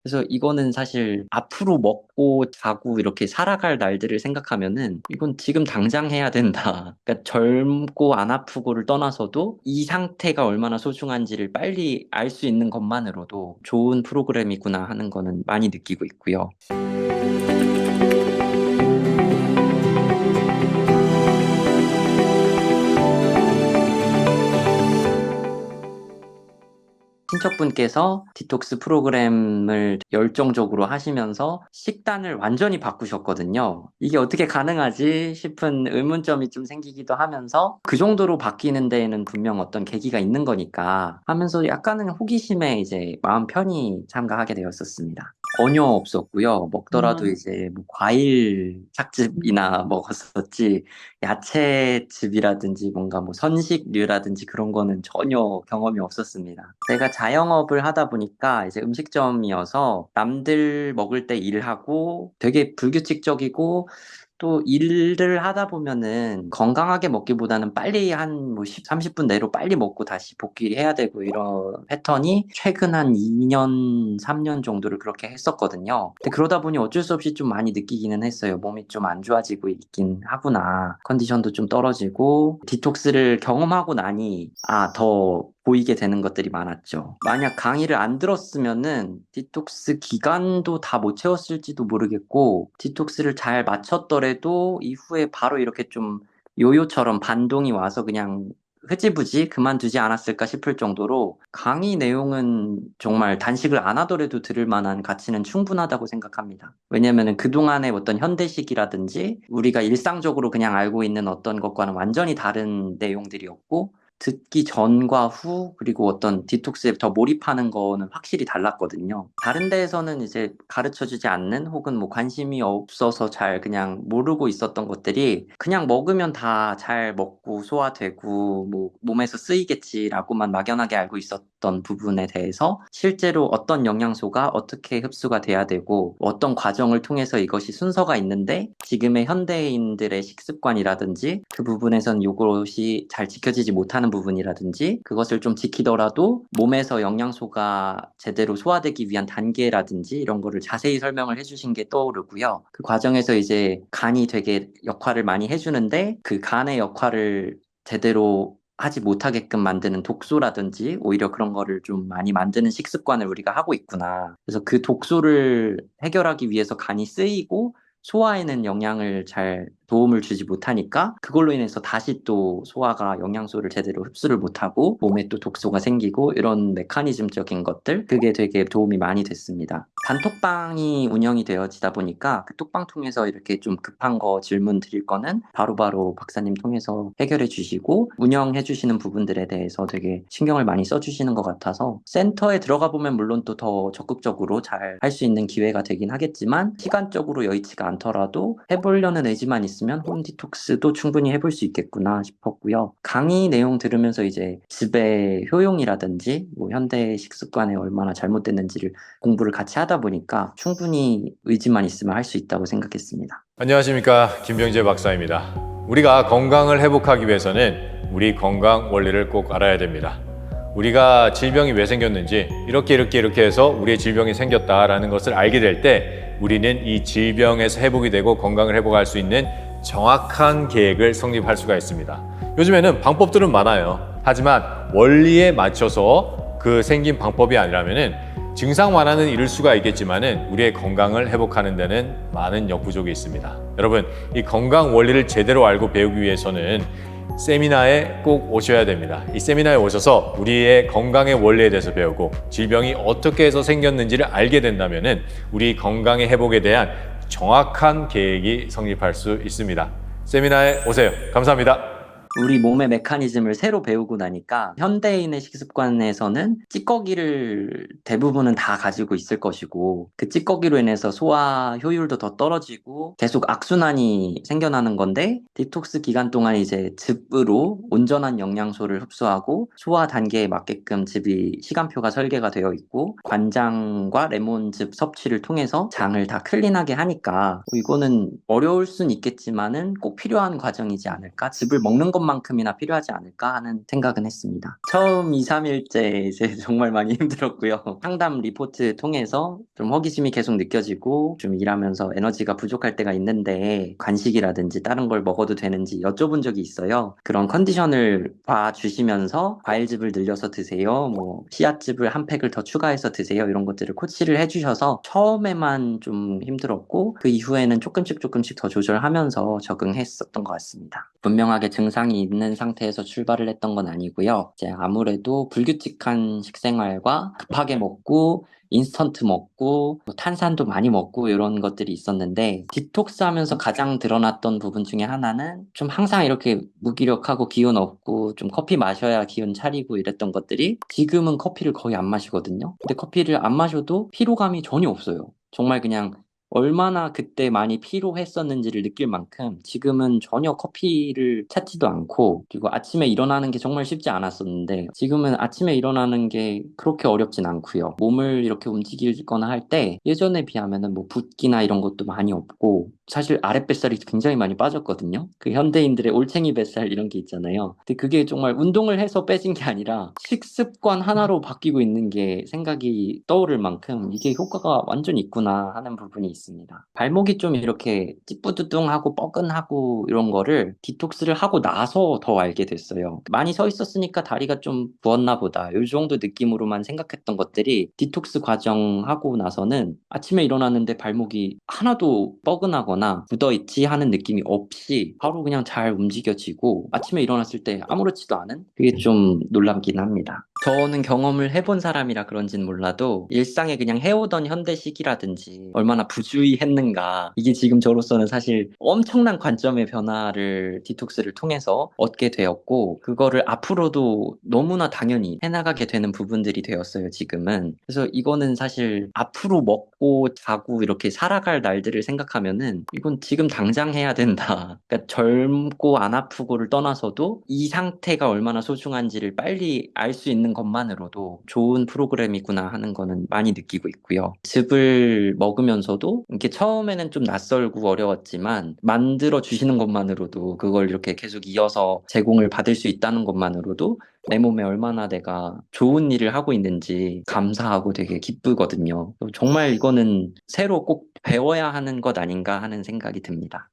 그래서 이거는 사실 앞으로 먹고 자고 이렇게 살아갈 날들을 생각하면은 이건 지금 당장 해야 된다. 그러니까 젊고 안 아프고를 떠나서도 이 상태가 얼마나 소중한지를 빨리 알 수 있는 것만으로도 좋은 프로그램이구나 하는 거는 많이 느끼고 있고요. 친척분께서 디톡스 프로그램을 열정적으로 하시면서 식단을 완전히 바꾸셨거든요. 이게 어떻게 가능하지 싶은 의문점이 좀 생기기도 하면서 그 정도로 바뀌는 데에는 분명 어떤 계기가 있는 거니까 하면서 약간은 호기심에 이제 마음 편히 참가하게 되었었습니다. 전혀 없었고요. 먹더라도 음, 이제 뭐 과일 착즙이나 먹었었지 야채즙이라든지 뭔가 뭐 선식류라든지 그런 거는 전혀 경험이 없었습니다. 제가 자영업을 하다 보니까 이제 음식점이어서 남들 먹을 때 일하고 되게 불규칙적이고 또 일을 하다 보면은 건강하게 먹기보다는 빨리 한 뭐 30분 내로 빨리 먹고 다시 복귀해야 되고 이런 패턴이 최근 한 2년, 3년 정도를 그렇게 했었거든요. 근데 그러다 보니 어쩔 수 없이 좀 많이 느끼기는 했어요. 몸이 좀 안 좋아지고 있긴 하구나. 컨디션도 좀 떨어지고 디톡스를 경험하고 나니 더 보이게 되는 것들이 많았죠. 만약 강의를 안 들었으면은 디톡스 기간도 다 못 채웠을지도 모르겠고, 디톡스를 잘 마쳤더라도 이후에 바로 이렇게 좀 요요처럼 반동이 와서 그냥 흐지부지 그만두지 않았을까 싶을 정도로 강의 내용은 정말 단식을 안 하더라도 들을 만한 가치는 충분하다고 생각합니다. 왜냐면은 그동안의 어떤 현대식이라든지 우리가 일상적으로 그냥 알고 있는 어떤 것과는 완전히 다른 내용들이었고, 듣기 전과 후, 그리고 어떤 디톡스에 더 몰입하는 거는 확실히 달랐거든요. 다른 데에서는 이제 가르쳐 주지 않는 혹은 뭐 관심이 없어서 잘 그냥 모르고 있었던 것들이 그냥 먹으면 다 잘 먹고 소화되고 뭐 몸에서 쓰이겠지라고만 막연하게 알고 있었던 부분에 대해서 실제로 어떤 영양소가 어떻게 흡수가 돼야 되고 어떤 과정을 통해서 이것이 순서가 있는데 지금의 현대인들의 식습관이라든지 그 부분에선 요것이 잘 지켜지지 못하는 부분이라든지 그것을 좀 지키더라도 몸에서 영양소가 제대로 소화되기 위한 단계라든지 이런 거를 자세히 설명을 해주신 게 떠오르고요. 그 과정에서 이제 간이 되게 역할을 많이 해주는데 그 간의 역할을 제대로 하지 못하게끔 만드는 독소라든지 오히려 그런 거를 좀 많이 만드는 식습관을 우리가 하고 있구나. 그래서 그 독소를 해결하기 위해서 간이 쓰이고 소화에는 영양을 잘 도움을 주지 못하니까 그걸로 인해서 다시 또 소화가 영양소를 제대로 흡수를 못하고 몸에 또 독소가 생기고 이런 메커니즘적인 것들 그게 되게 도움이 많이 됐습니다. 단톡방이 운영이 되어지다 보니까 그 톡방 통해서 이렇게 좀 급한 거 질문 드릴 거는 바로바로 박사님 통해서 해결해 주시고 운영해 주시는 부분들에 대해서 되게 신경을 많이 써 주시는 것 같아서 센터에 들어가 보면 물론 또 더 적극적으로 잘 할 수 있는 기회가 되긴 하겠지만 시간적으로 여의치가 않더라도 해보려는 의지만 있으면 홈 디톡스도 충분히 해볼 수 있겠구나 싶었고요. 강의 내용 들으면서 이제 집의 효용이라든지 뭐 현대 식습관에 얼마나 잘못됐는지를 공부를 같이 하다 보니까 충분히 의지만 있으면 할 수 있다고 생각했습니다. 안녕하십니까, 김병재 박사입니다. 우리가 건강을 회복하기 위해서는 우리 건강 원리를 꼭 알아야 됩니다. 우리가 질병이 왜 생겼는지 이렇게 해서 우리의 질병이 생겼다라는 것을 알게 될 때 우리는 이 질병에서 회복이 되고 건강을 회복할 수 있는 정확한 계획을 성립할 수가 있습니다. 요즘에는 방법들은 많아요. 하지만 원리에 맞춰서 그 생긴 방법이 아니라면은 증상 완화는 이룰 수가 있겠지만은 우리의 건강을 회복하는 데는 많은 역부족이 있습니다. 여러분, 이 건강 원리를 제대로 알고 배우기 위해서는 세미나에 꼭 오셔야 됩니다. 이 세미나에 오셔서 우리의 건강의 원리에 대해서 배우고 질병이 어떻게 해서 생겼는지를 알게 된다면은 우리 건강의 회복에 대한 정확한 계획이 성립할 수 있습니다. 세미나에 오세요. 감사합니다. 우리 몸의 메커니즘을 새로 배우고 나니까 현대인의 식습관에서는 찌꺼기를 대부분은 다 가지고 있을 것이고 그 찌꺼기로 인해서 소화 효율도 더 떨어지고 계속 악순환이 생겨나는 건데 디톡스 기간 동안 이제 즙으로 온전한 영양소를 흡수하고 소화 단계에 맞게끔 즙이 시간표가 설계가 되어 있고 관장과 레몬즙 섭취를 통해서 장을 다 클린하게 하니까 이거는 어려울 순 있겠지만은 꼭 필요한 과정이지 않을까? 즙을 먹는 것만큼이나 필요하지 않을까 하는 생각은 했습니다. 처음 2, 3일째 이제 정말 많이 힘들었고요. 상담 리포트 통해서 좀 허기짐이 계속 느껴지고 좀 일하면서 에너지가 부족할 때가 있는데 간식이라든지 다른 걸 먹어도 되는지 여쭤본 적이 있어요. 그런 컨디션을 봐주시면서 과일즙을 늘려서 드세요. 뭐 씨앗즙을 한 팩을 더 추가해서 드세요. 이런 것들을 코치를 해주셔서 처음에만 좀 힘들었고 그 이후에는 조금씩 더 조절하면서 적응했었던 것 같습니다. 분명하게 증상이 있는 상태에서 출발을 했던 건 아니고요. 이제 아무래도 불규칙한 식생활과 급하게 먹고 인스턴트 먹고 뭐 탄산도 많이 먹고 이런 것들이 있었는데 디톡스 하면서 가장 드러났던 부분 중에 하나는 좀 항상 이렇게 무기력하고 기운 없고 좀 커피 마셔야 기운 차리고 이랬던 것들이 지금은 커피를 거의 안 마시거든요. 근데 커피를 안 마셔도 피로감이 전혀 없어요. 정말 그냥 얼마나 그때 많이 피로했었는지를 느낄 만큼 지금은 전혀 커피를 찾지도 않고 그리고 아침에 일어나는 게 정말 쉽지 않았었는데 지금은 아침에 일어나는 게 그렇게 어렵진 않고요. 몸을 이렇게 움직이거나 할 때 예전에 비하면은 뭐 붓기나 이런 것도 많이 없고 사실 아랫뱃살이 굉장히 많이 빠졌거든요. 그 현대인들의 올챙이 뱃살 이런 게 있잖아요. 근데 그게 정말 운동을 해서 빼진 게 아니라 식습관 하나로 바뀌고 있는 게 생각이 떠오를 만큼 이게 효과가 완전 있구나 하는 부분이 있습니다. 발목이 좀 이렇게 찌뿌두둥하고 뻐근하고 이런 거를 디톡스를 하고 나서 더 알게 됐어요. 많이 서 있었으니까 다리가 좀 부었나 보다. 이 정도 느낌으로만 생각했던 것들이 디톡스 과정하고 나서는 아침에 일어났는데 발목이 하나도 뻐근하거나 굳어있지 하는 느낌이 없이 바로 그냥 잘 움직여지고 아침에 일어났을 때 아무렇지도 않은 그게 좀 놀랍긴 합니다. 저는 경험을 해본 사람이라 그런진 몰라도 일상에 그냥 해오던 현대식이라든지 얼마나 부주의했는가 이게 지금 저로서는 사실 엄청난 관점의 변화를 디톡스를 통해서 얻게 되었고 그거를 앞으로도 너무나 당연히 해나가게 되는 부분들이 되었어요 지금은. 그래서 이거는 사실 앞으로 먹고 자고 이렇게 살아갈 날들을 생각하면은 이건 지금 당장 해야 된다. 그러니까 젊고 안 아프고를 떠나서도 이 상태가 얼마나 소중한지를 빨리 알 수 있는 것만으로도 좋은 프로그램이구나 하는 거는 많이 느끼고 있고요. 즙을 먹으면서도 이게 처음에는 좀 낯설고 어려웠지만 만들어 주시는 것만으로도 그걸 이렇게 계속 이어서 제공을 받을 수 있다는 것만으로도 내 몸에 얼마나 내가 좋은 일을 하고 있는지 감사하고 되게 기쁘거든요. 정말 이거는 새로 꼭 배워야 하는 것 아닌가 하는 생각이 듭니다.